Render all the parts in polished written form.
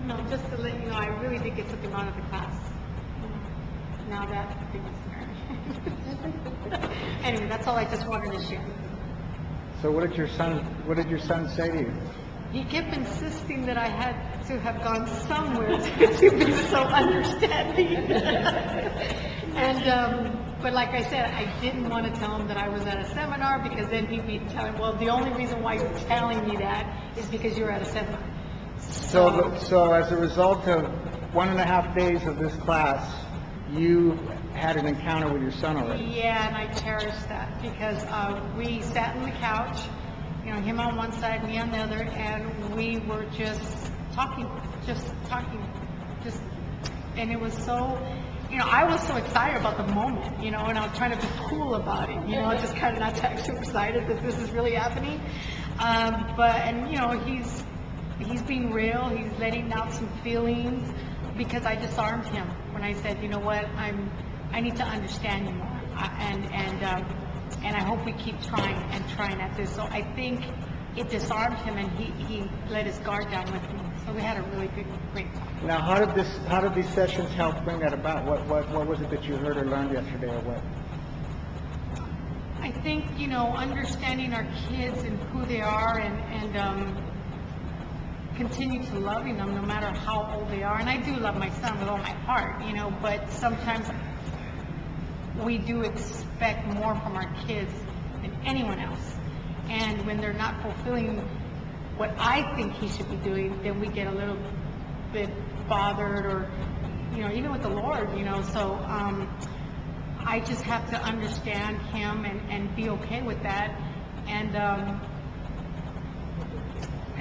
No, just to let you know, I really did get something out of the class. Now that thing is married. Anyway, that's all I just wanted to share. So what did your son say to you? He kept insisting that I had to have gone somewhere to be so understanding. And, but like I said, I didn't want to tell him that I was at a seminar because then he'd be telling, well, the only reason why you're telling me that is because you're at a seminar. So as a result of 1.5 days of this class, you had an encounter with your son already. Yeah, and I cherish that because we sat on the couch, you know, him on one side, me on the other, and we were just talking, and it was so, you know, I was so excited about the moment, you know, and I was trying to be cool about it, you know, just kind of not to act too excited that this is really happening. And you know, he's being real, he's letting out some feelings because I disarmed him when I said, you know what, I need to understand you more, and I hope we keep trying at this. So I think it disarmed him, and he let his guard down with me. So we had a really great talk. Now, how did these sessions help bring that about? What was it that you heard or learned yesterday, or what? I think, you know, understanding our kids and who they are, and continue to loving them no matter how old they are. And I do love my son with all my heart, you know, but sometimes we do expect more from our kids than anyone else. And when they're not fulfilling what I think he should be doing, then we get a little bit bothered, or, you know, even with the Lord, you know. So I just have to understand him and be okay with that. And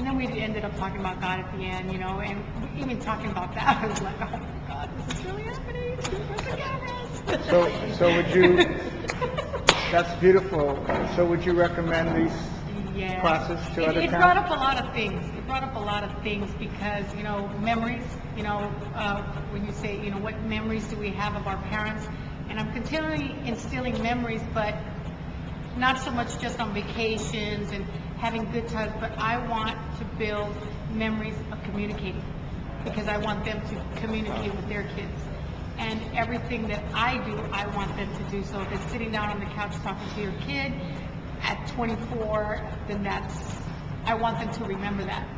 then we ended up talking about God at the end, you know, and even talking about that, I was like, oh my God, this is really happening. Where's the cameras? So would you, that's beautiful. So would you recommend these classes to other It parents? brought up a lot of things. It brought up a lot of things because, you know, memories, you know, when you say, you know, what memories do we have of our parents? And I'm continually instilling memories, but not so much just on vacations and having good times, but I want to build memories of communicating because I want them to communicate with their kids. And everything that I do, I want them to do. So if it's sitting down on the couch talking to your kid at 24, then I want them to remember that.